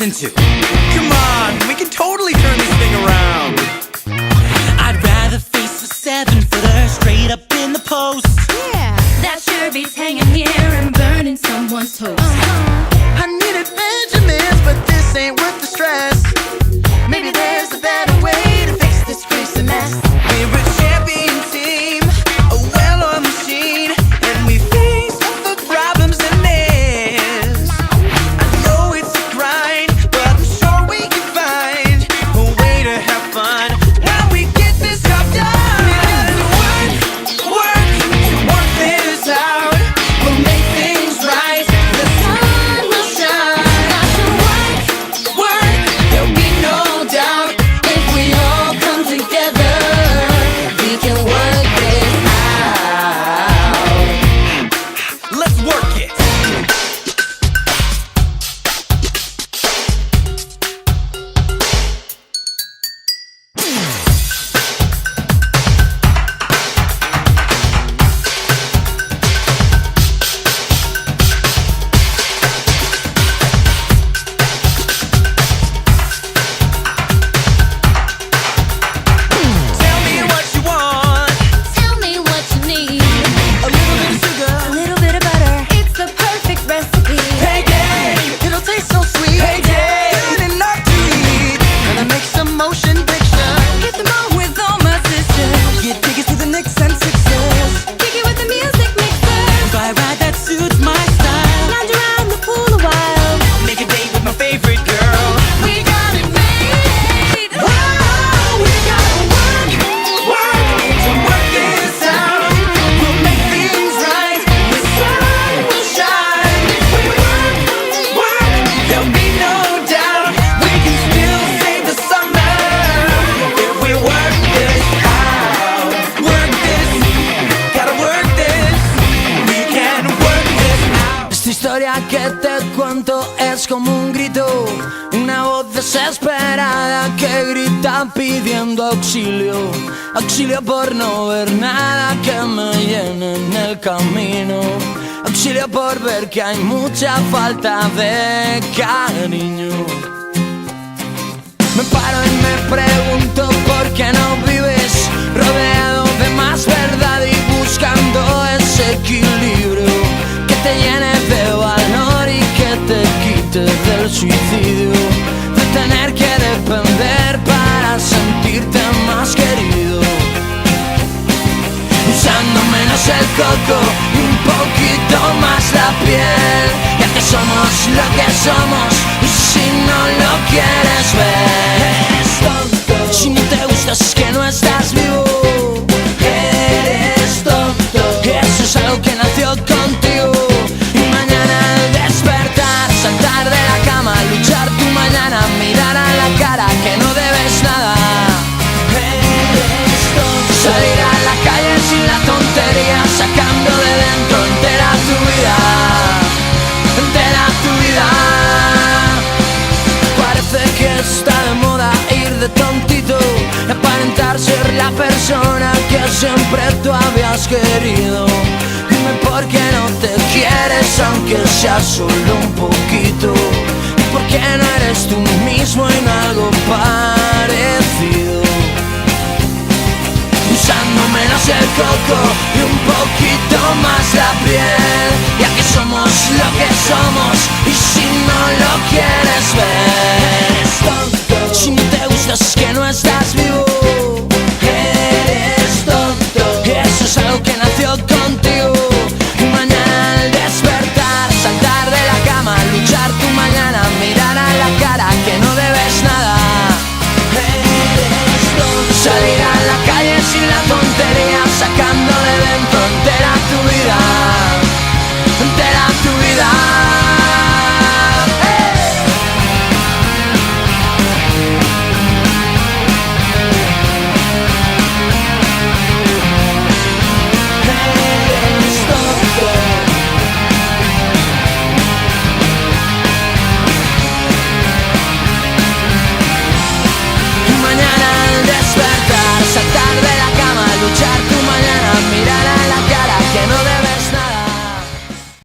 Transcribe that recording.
going to. Come on, we can totally turn this thing around. I'd rather face a 7-footer straight up in the post. Yeah, that sure beats hanging here and burning someone's toast. I needed Benjamins, but this ain't worth the stress. Maybe there's a better way to fix this greasy mess. We're a champion team, a well-oiled machine, and we face the problems in this. I know it's a grind, but I'm sure we can find a way to have fun while we get this job done. We gotta work this out. We'll make things right. The sun will shine. Got to work, There'll be no doubt. if we all come together, we can work this out. Let's work it. Tell me what you want. Tell me what you need. A little bit of sugar. A little bit of butter. It's the perfect recipe. Payday, it'll taste so sweet. Payday, good enough to eat. Gonna make some motion pictures. Get them on with all my sisters. Get tickets to the Knicks and Sixers. Kick it with the music mixer. Buy a ride that suits my style. Lounge around the pool a while. Make a date with my favorite girl. We got it made. Oh, we gotta work to work this out. We'll make things right. The sun will shine. If we work, there'll be no doubt. We can still save the summer if we work this out. Work this, gotta work this. We can work this out. Esta historia que te cuento es como un grito, una voz desesperada que grita pidiendo auxilio, auxilio por no ver nada que me llene en el camino, auxilio por ver que hay mucha falta de cariño. Me paro y me pregunto por qué no vives rodeado de más verdad y buscando ese equilibrio que te llene de valor y que te quite del suicidio, de tener que depender para sentirte más querido, usando menos el coco y un poquito más la piel, ya que somos lo que somos y si no lo quieres ver, eres tonto. Si no te gustas es que no estás vivo, eres tonto. Eso es algo que nació contigo y mañana al despertar, saltar de la cama, luchar tu mañana, mirar a la cara que no debes nada, eres tonto. Salir a la calle sin la tontería, sacando de dentro entera tu vida, entera tu vida. Parece que está de moda ir de tontito, aparentar ser la persona que siempre tú habías querido. Dime por qué no te quieres aunque sea solo un poquito, y por qué no eres tú mismo en algo parecido, usando menos el coco y un poquito más la piel.